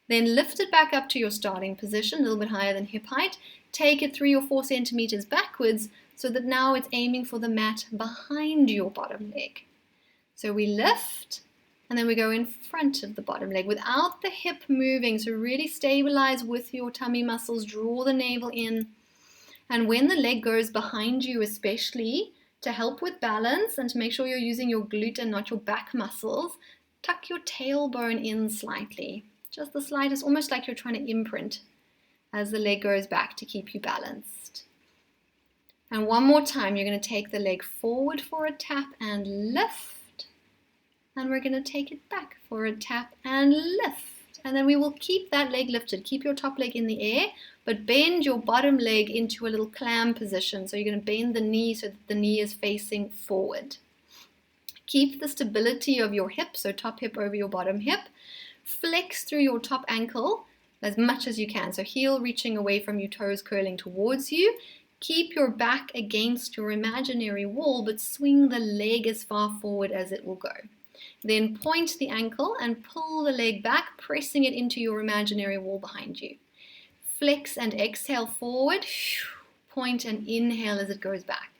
Then lift it back up to your starting position, a little bit higher than hip height. Take it 3 or 4 centimeters backwards, so that now it's aiming for the mat behind your bottom leg. So we lift, and then we go in front of the bottom leg without the hip moving. So really stabilize with your tummy muscles, draw the navel in. And when the leg goes behind you, especially to help with balance and to make sure you're using your glute and not your back muscles, tuck your tailbone in slightly, just the slightest, almost like you're trying to imprint as the leg goes back to keep you balanced. And 1 more time, you're going to take the leg forward for a tap and lift. And we're going to take it back for a tap and lift. And then we will keep that leg lifted. Keep your top leg in the air, but bend your bottom leg into a little clam position. So you're going to bend the knee so that the knee is facing forward. Keep the stability of your hip, so top hip over your bottom hip. Flex through your top ankle as much as you can, so heel reaching away from you, toes curling towards you. Keep your back against your imaginary wall, but swing the leg as far forward as it will go. Then point the ankle and pull the leg back, pressing it into your imaginary wall behind you. Flex and exhale forward. Point and inhale as it goes back.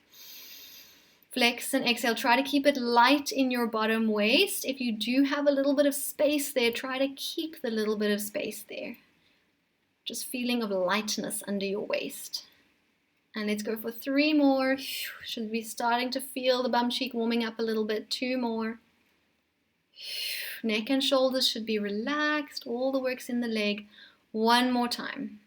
Flex and exhale. Try to keep it light in your bottom waist. If you do have a little bit of space there, try to keep the little bit of space there. Just feeling of lightness under your waist. And let's go for 3 more. Should be starting to feel the bum cheek warming up a little bit. 2 more. Neck and shoulders should be relaxed. All the work's in the leg. 1 more time.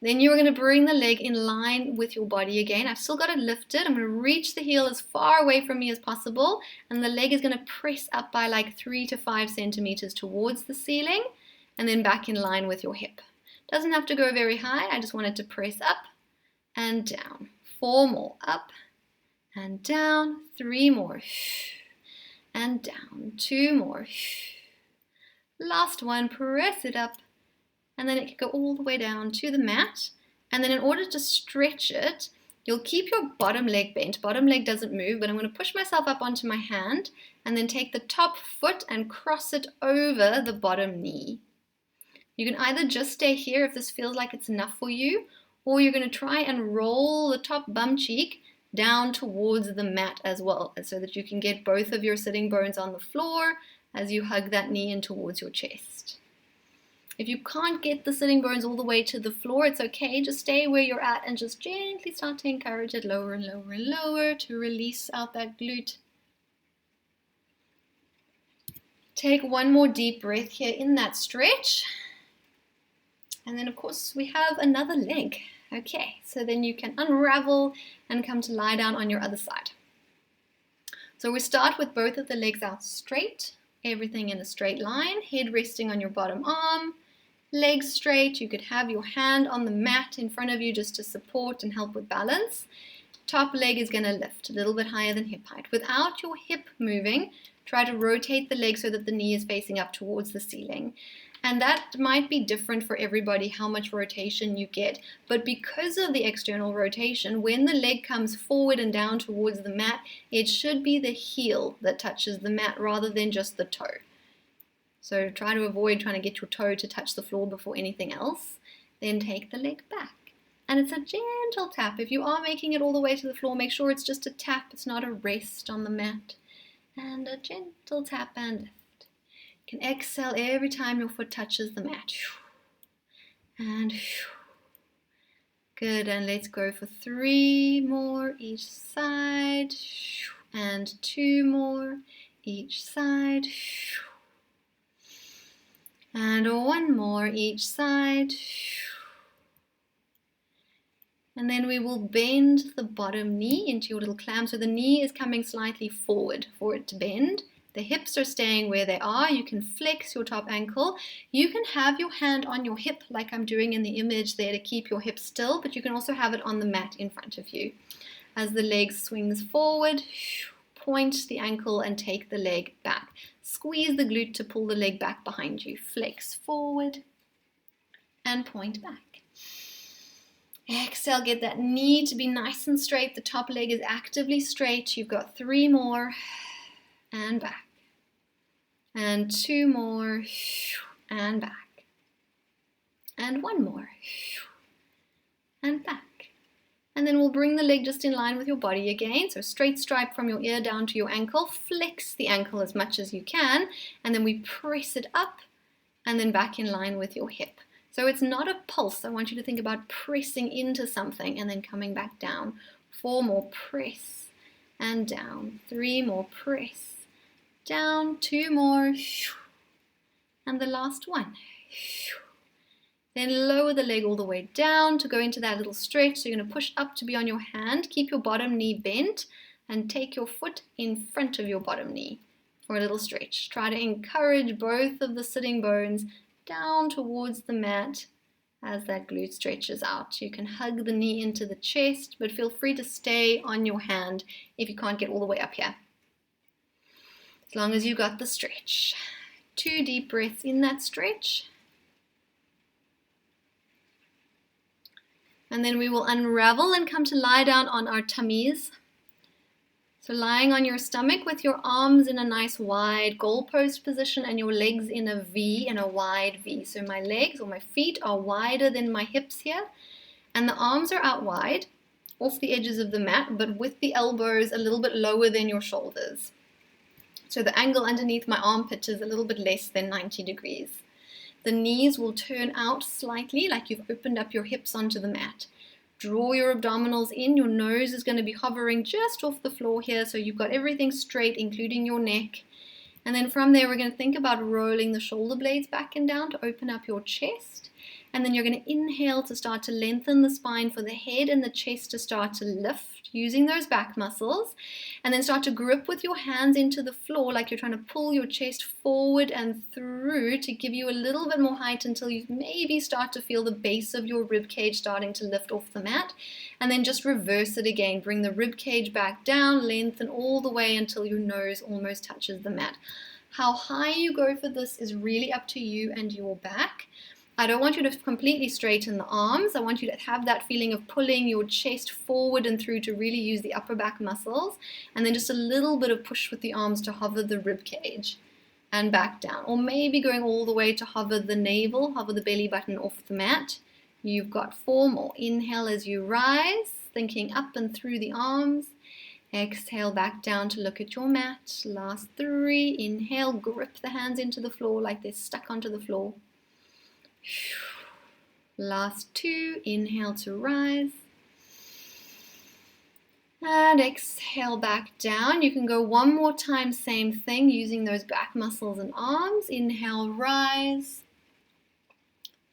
Then you're going to bring the leg in line with your body again. I've still got it lifted. I'm going to reach the heel as far away from me as possible, and the leg is going to press up by like 3 to 5 centimeters towards the ceiling, and then back in line with your hip. Doesn't have to go very high. I just want it to press up and down. 4 more. Up and down. 3 more. And down. 2 more. Last one. Press it up. And then it can go all the way down to the mat. And then in order to stretch it, you'll keep your bottom leg bent. Bottom leg doesn't move, but I'm going to push myself up onto my hand and then take the top foot and cross it over the bottom knee. You can either just stay here if this feels like it's enough for you, or you're going to try and roll the top bum cheek down towards the mat as well, so that you can get both of your sitting bones on the floor as you hug that knee in towards your chest. If you can't get the sitting bones all the way to the floor, it's okay. Just stay where you're at and just gently start to encourage it lower and lower and lower to release out that glute. Take one more deep breath here in that stretch. And then, of course, we have another leg. Okay, so then you can unravel and come to lie down on your other side. So we start with both of the legs out straight, everything in a straight line, head resting on your bottom arm, legs straight. You could have your hand on the mat in front of you just to support and help with balance. Top leg is going to lift a little bit higher than hip height. Without your hip moving, try to rotate the leg so that the knee is facing up towards the ceiling. And that might be different for everybody, how much rotation you get. But because of the external rotation, when the leg comes forward and down towards the mat, it should be the heel that touches the mat rather than just the toe. So try to avoid trying to get your toe to touch the floor before anything else. Then take the leg back. And it's a gentle tap. If you are making it all the way to the floor, make sure it's just a tap. It's not a rest on the mat. And a gentle tap and lift. You can exhale every time your foot touches the mat. And good. And let's go for 3 more each side. And 2 more each side. And 1 more each side. And then we will bend the bottom knee into your little clam. So the knee is coming slightly forward for it to bend. The hips are staying where they are. You can flex your top ankle. You can have your hand on your hip like I'm doing in the image there to keep your hip still, but you can also have it on the mat in front of you. As the leg swings forward, point the ankle and take the leg back. Squeeze the glute to pull the leg back behind you. Flex forward and point back. Exhale, get that knee to be nice and straight. The top leg is actively straight. You've got 3 more and back. And 2 more and back. And 1 more and back. And then we'll bring the leg just in line with your body again. So straight stripe from your ear down to your ankle. Flex the ankle as much as you can. And then we press it up and then back in line with your hip. So it's not a pulse. I want you to think about pressing into something and then coming back down. 4 more, press and down. 3 more, press. Down, 2 more, and the last one. Then lower the leg all the way down to go into that little stretch. So you're going to push up to be on your hand, keep your bottom knee bent, and take your foot in front of your bottom knee for a little stretch. Try to encourage both of the sitting bones down towards the mat as that glute stretches out. You can hug the knee into the chest, but feel free to stay on your hand if you can't get all the way up here. As long as you got the stretch. 2 deep breaths in that stretch. And then we will unravel and come to lie down on our tummies. So lying on your stomach with your arms in a nice wide goalpost position and your legs in a V, in a wide V. So my legs or my feet are wider than my hips here. And the arms are out wide off the edges of the mat, but with the elbows a little bit lower than your shoulders. So the angle underneath my armpit is a little bit less than 90 degrees. The knees will turn out slightly like you've opened up your hips onto the mat. Draw your abdominals in. Your nose is going to be hovering just off the floor here, so you've got everything straight, including your neck. And then from there, we're going to think about rolling the shoulder blades back and down to open up your chest. And then you're going to inhale to start to lengthen the spine for the head and the chest to start to lift using those back muscles. And then start to grip with your hands into the floor like you're trying to pull your chest forward and through to give you a little bit more height until you maybe start to feel the base of your rib cage starting to lift off the mat. And then just reverse it again. Bring the rib cage back down, lengthen all the way until your nose almost touches the mat. How high you go for this is really up to you and your back. I don't want you to completely straighten the arms. I want you to have that feeling of pulling your chest forward and through to really use the upper back muscles. And then just a little bit of push with the arms to hover the rib cage and back down. Or maybe going all the way to hover the navel, hover the belly button off the mat. You've got 4 more. Inhale as you rise, thinking up and through the arms. Exhale back down to look at your mat. Last 3. Inhale, grip the hands into the floor like they're stuck onto the floor. Last 2. Inhale to rise. And exhale back down. You can go one more time, same thing, using those back muscles and arms. Inhale, rise.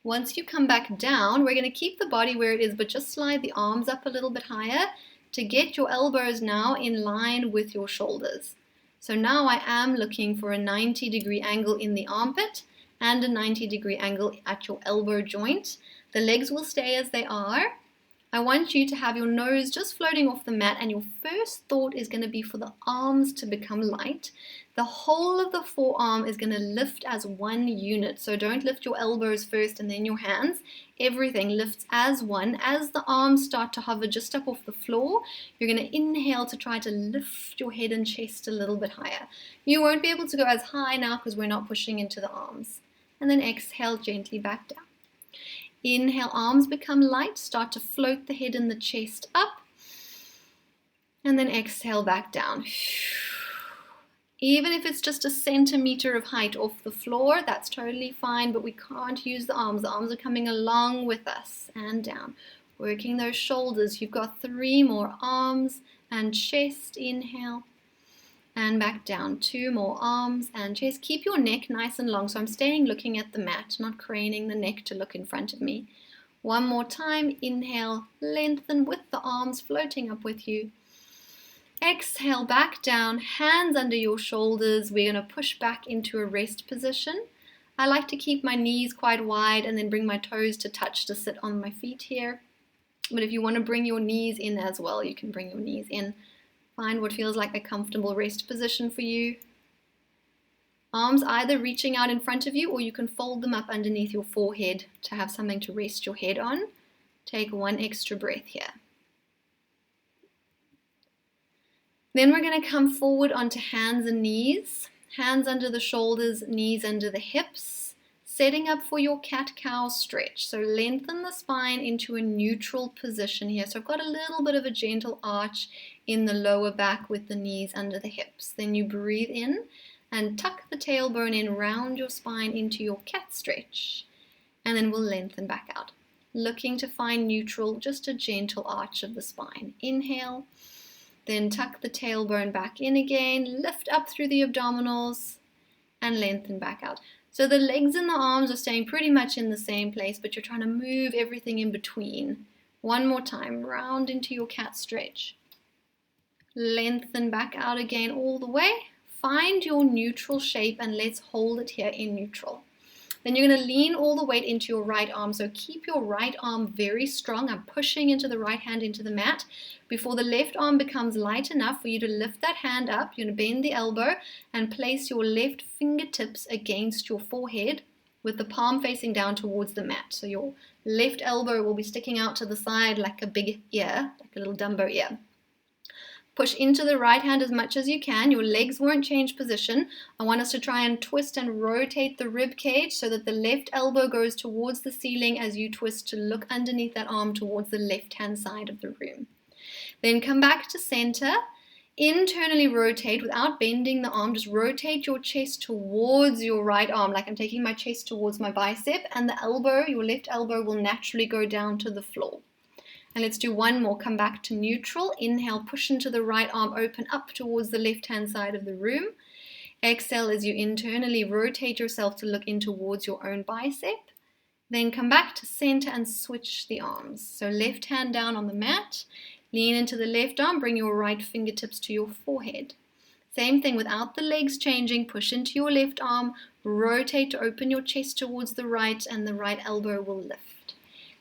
Once you come back down, we're going to keep the body where it is, but just slide the arms up a little bit higher to get your elbows now in line with your shoulders. So now I am looking for a 90-degree angle in the armpit and a 90-degree angle at your elbow joint. The legs will stay as they are. I want you to have your nose just floating off the mat, and your first thought is going to be for the arms to become light. The whole of the forearm is going to lift as one unit. So don't lift your elbows first and then your hands. Everything lifts as one. As the arms start to hover just up off the floor, you're going to inhale to try to lift your head and chest a little bit higher. You won't be able to go as high now because we're not pushing into the arms. And then exhale gently back down. Inhale, arms become light. Start to float the head and the chest up. And then exhale back down. Even if it's just a centimeter of height off the floor, that's totally fine, but we can't use the arms. The arms are coming along with us and down. Working those shoulders. You've got 3 more, arms and chest. Inhale and back down. 2 more, arms and chest. Keep your neck nice and long. So I'm staying looking at the mat, not craning the neck to look in front of me. 1 more time. Inhale, lengthen with the arms floating up with you. Exhale back down, hands under your shoulders. We're going to push back into a rest position. I like to keep my knees quite wide and then bring my toes to touch to sit on my feet here. But if you want to bring your knees in as well, you can bring your knees in. Find what feels like a comfortable rest position for you. Arms either reaching out in front of you, or you can fold them up underneath your forehead to have something to rest your head on. Take 1 extra breath here. Then we're going to come forward onto hands and knees. Hands under the shoulders, knees under the hips. Setting up for your cat-cow stretch. So lengthen the spine into a neutral position here. So I've got a little bit of a gentle arch in the lower back with the knees under the hips. Then you breathe in and tuck the tailbone in, round your spine into your cat stretch. And then we'll lengthen back out. Looking to find neutral, just a gentle arch of the spine. Inhale. Then tuck the tailbone back in again, lift up through the abdominals, and lengthen back out. So the legs and the arms are staying pretty much in the same place, but you're trying to move everything in between. 1 more time, round into your cat stretch. Lengthen back out again all the way. Find your neutral shape and let's hold it here in neutral. Then you're going to lean all the weight into your right arm. So keep your right arm very strong. I'm pushing into the right hand into the mat. Before the left arm becomes light enough for you to lift that hand up, you're going to bend the elbow and place your left fingertips against your forehead with the palm facing down towards the mat. So your left elbow will be sticking out to the side like a big ear, like a little Dumbo ear. Push into the right hand as much as you can. Your legs won't change position. I want us to try and twist and rotate the rib cage so that the left elbow goes towards the ceiling as you twist to look underneath that arm towards the left-hand side of the room. Then come back to center. Internally rotate without bending the arm. Just rotate your chest towards your right arm, like I'm taking my chest towards my bicep, and the elbow, your left elbow, will naturally go down to the floor. And let's do 1 more. Come back to neutral. Inhale, push into the right arm, open up towards the left-hand side of the room. Exhale as you internally rotate yourself to look in towards your own bicep. Then come back to center and switch the arms. So left hand down on the mat, lean into the left arm, bring your right fingertips to your forehead. Same thing without the legs changing, push into your left arm, rotate to open your chest towards the right, and the right elbow will lift.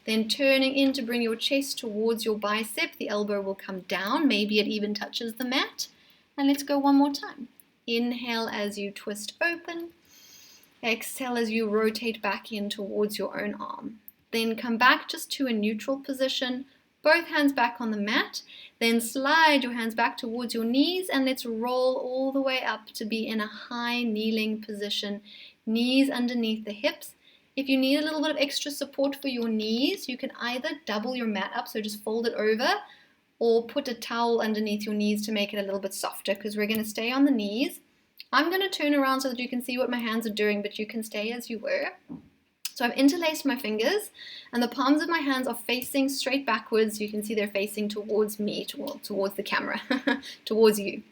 Then turning in to bring your chest towards your bicep, the elbow will come down, maybe it even touches the mat. And let's go one more time. Inhale as you twist open. Exhale as you rotate back in towards your own arm. Then come back just to a neutral position, both hands back on the mat. Then slide your hands back towards your knees and let's roll all the way up to be in a high kneeling position. Knees underneath the hips. If you need a little bit of extra support for your knees, you can either double your mat up, so just fold it over, or put a towel underneath your knees to make it a little bit softer, because we're going to stay on the knees. I'm going to turn around so that you can see what my hands are doing, but you can stay as you were. So I've interlaced my fingers and the palms of my hands are facing straight backwards. You can see they're facing towards me, towards the camera, towards you.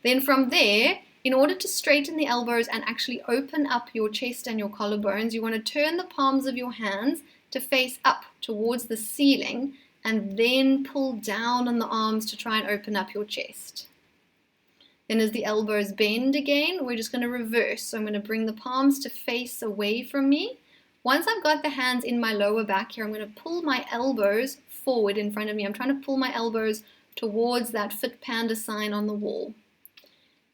Then from there, in order to straighten the elbows and actually open up your chest and your collarbones, you want to turn the palms of your hands to face up towards the ceiling and then pull down on the arms to try and open up your chest. Then as the elbows bend again, we're just going to reverse. So I'm going to bring the palms to face away from me. Once I've got the hands in my lower back here, I'm going to pull my elbows forward in front of me. I'm trying to pull my elbows towards that Fit Panda sign on the wall.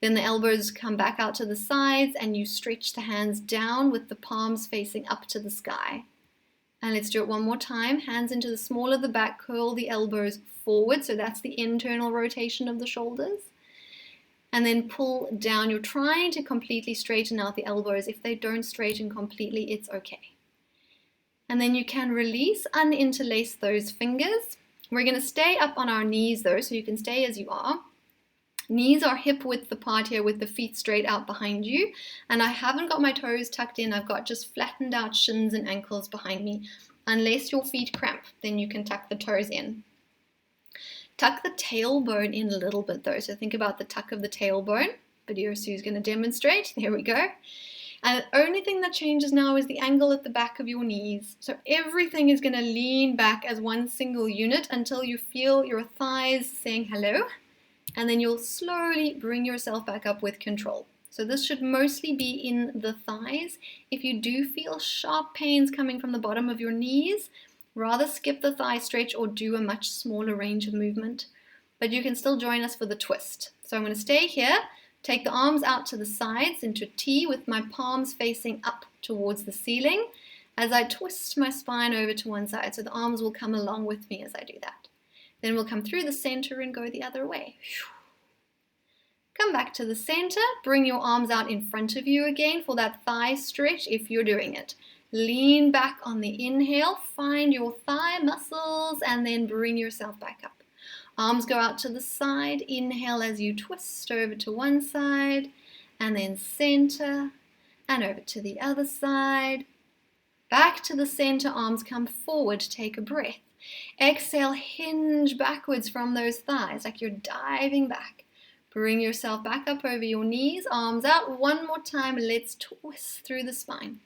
Then the elbows come back out to the sides and you stretch the hands down with the palms facing up to the sky. And let's do it one more time. Hands into the small of the back, curl the elbows forward. So that's the internal rotation of the shoulders. And then pull down. You're trying to completely straighten out the elbows. If they don't straighten completely, it's okay. And then you can release, uninterlace those fingers. We're going to stay up on our knees though, so you can stay as you are. Knees are hip width apart here with the feet straight out behind you. And I haven't got my toes tucked in. I've got just flattened out shins and ankles behind me. Unless your feet cramp, then you can tuck the toes in. Tuck the tailbone in a little bit though. So think about the tuck of the tailbone. Video Sue's going to demonstrate. There we go. And the only thing that changes now is the angle at the back of your knees. So everything is going to lean back as one single unit until you feel your thighs saying hello. And then you'll slowly bring yourself back up with control. So this should mostly be in the thighs. If you do feel sharp pains coming from the bottom of your knees, rather skip the thigh stretch or do a much smaller range of movement. But you can still join us for the twist. So I'm going to stay here, take the arms out to the sides into T with my palms facing up towards the ceiling as I twist my spine over to one side. So the arms will come along with me as I do that. Then we'll come through the center and go the other way. Come back to the center, bring your arms out in front of you again for that thigh stretch if you're doing it. Lean back on the inhale, find your thigh muscles, and then bring yourself back up. Arms go out to the side, inhale as you twist over to one side, and then center, and over to the other side. Back to the center, arms come forward, take a breath. Exhale, hinge backwards from those thighs, like you're diving back. Bring yourself back up over your knees, arms out. One more time, let's twist through the spine.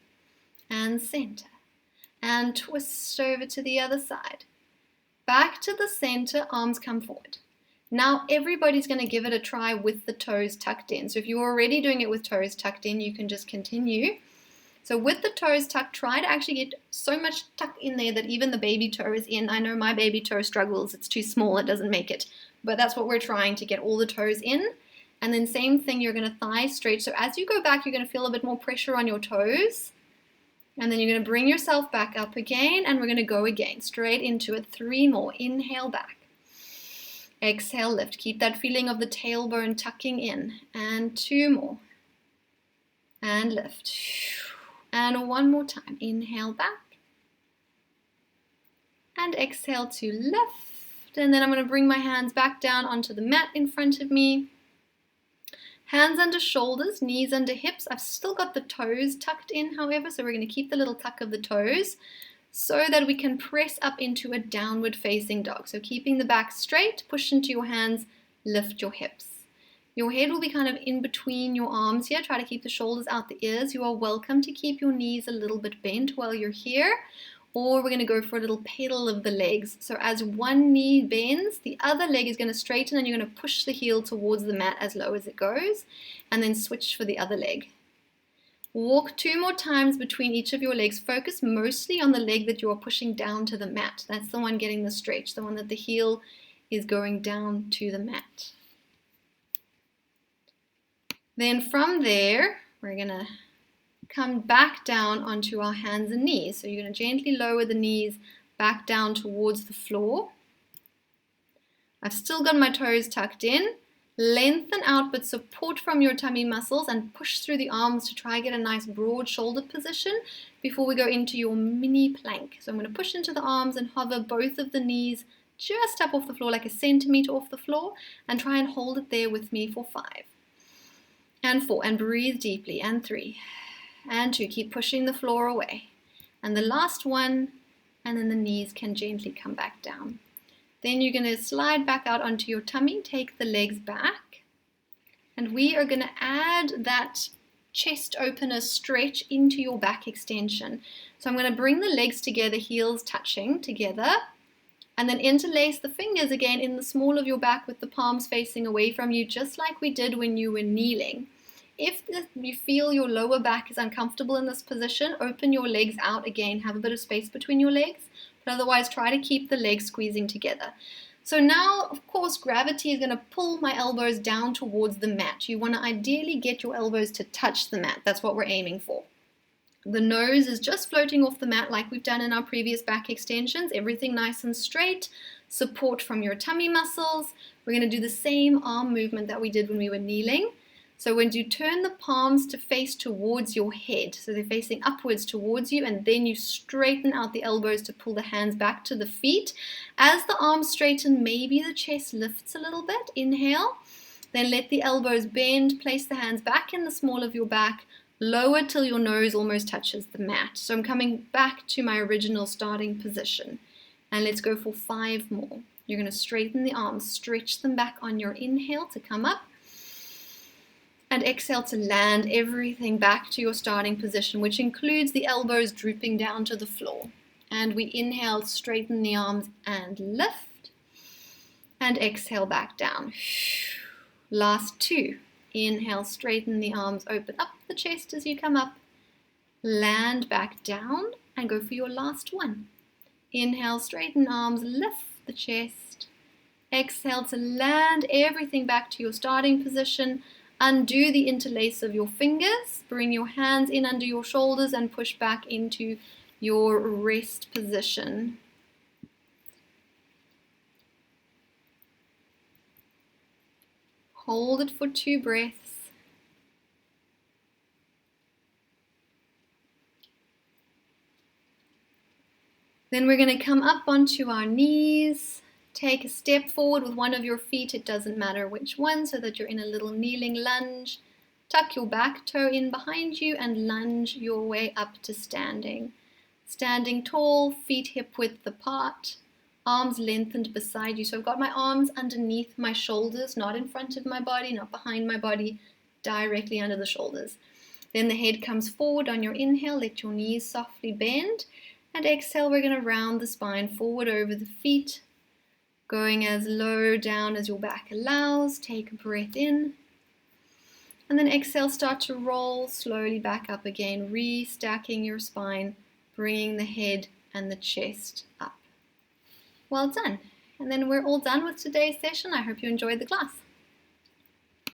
And center, and twist over to the other side. Back to the center, arms come forward. Now everybody's going to give it a try with the toes tucked in. So if you're already doing it with toes tucked in, you can just continue. So with the toes tucked, try to actually get so much tuck in there that even the baby toe is in. I know my baby toe struggles. It's too small. It doesn't make it. But that's what we're trying, to get all the toes in. And then same thing, you're going to thigh stretch. So as you go back, you're going to feel a bit more pressure on your toes. And then you're going to bring yourself back up again, and we're going to go again, straight into it. 3 more. Inhale back. Exhale, lift. Keep that feeling of the tailbone tucking in. And 2 more. And lift. And 1 more time. Inhale back. And exhale to lift. And then I'm going to bring my hands back down onto the mat in front of me. Hands under shoulders, knees under hips. I've still got the toes tucked in, however, so we're going to keep the little tuck of the toes so that we can press up into a downward facing dog. So keeping the back straight, push into your hands, lift your hips. Your head will be kind of in between your arms here. Try to keep the shoulders out the ears. You are welcome to keep your knees a little bit bent while you're here. Or we're going to go for a little pedal of the legs. So as one knee bends, the other leg is going to straighten and you're going to push the heel towards the mat as low as it goes. And then switch for the other leg. Walk 2 more times between each of your legs. Focus mostly on the leg that you are pushing down to the mat. That's the one getting the stretch, the one that the heel is going down to the mat. Then from there, we're going to come back down onto our hands and knees. So you're going to gently lower the knees back down towards the floor. I've still got my toes tucked in. Lengthen out, but support from your tummy muscles and push through the arms to try and get a nice broad shoulder position before we go into your mini plank. So I'm going to push into the arms and hover both of the knees just up off the floor, like a centimeter off the floor, and try and hold it there with me for 5 and 4, and breathe deeply, and 3 and 2. Keep pushing the floor away, and the last one, and then the knees can gently come back down. Then you're going to slide back out onto your tummy, take the legs back, and we are going to add that chest opener stretch into your back extension. So I'm going to bring the legs together, heels touching together, and then interlace the fingers again in the small of your back with the palms facing away from you, just like we did when you were kneeling. If you feel your lower back is uncomfortable in this position, open your legs out again, have a bit of space between your legs. But otherwise, try to keep the legs squeezing together. So now, of course, gravity is going to pull my elbows down towards the mat. You want to ideally get your elbows to touch the mat. That's what we're aiming for. The nose is just floating off the mat like we've done in our previous back extensions. Everything nice and straight. Support from your tummy muscles. We're going to do the same arm movement that we did when we were kneeling. So when you turn the palms to face towards your head, so they're facing upwards towards you, and then you straighten out the elbows to pull the hands back to the feet. As the arms straighten, maybe the chest lifts a little bit. Inhale. Then let the elbows bend. Place the hands back in the small of your back. Lower till your nose almost touches the mat. So I'm coming back to my original starting position. And let's go for 5 more. You're going to straighten the arms. Stretch them back on your inhale to come up. And exhale to land everything back to your starting position, which includes the elbows drooping down to the floor. And we inhale, straighten the arms and lift. And exhale back down. Last 2. Inhale, straighten the arms, open up the chest as you come up. Land back down and go for your last one. Inhale, straighten arms, lift the chest. Exhale to land everything back to your starting position. Undo the interlace of your fingers, bring your hands in under your shoulders and push back into your rest position. Hold it for 2 breaths. Then we're going to come up onto our knees. Take a step forward with one of your feet, it doesn't matter which one, so that you're in a little kneeling lunge. Tuck your back toe in behind you and lunge your way up to standing. Standing tall, feet hip width apart, arms lengthened beside you. So I've got my arms underneath my shoulders, not in front of my body, not behind my body, directly under the shoulders. Then the head comes forward on your inhale, let your knees softly bend, and exhale, we're going to round the spine forward over the feet. Going as low down as your back allows. Take a breath in. And then exhale, start to roll slowly back up again, restacking your spine, bringing the head and the chest up. Well done. And then we're all done with today's session. I hope you enjoyed the class.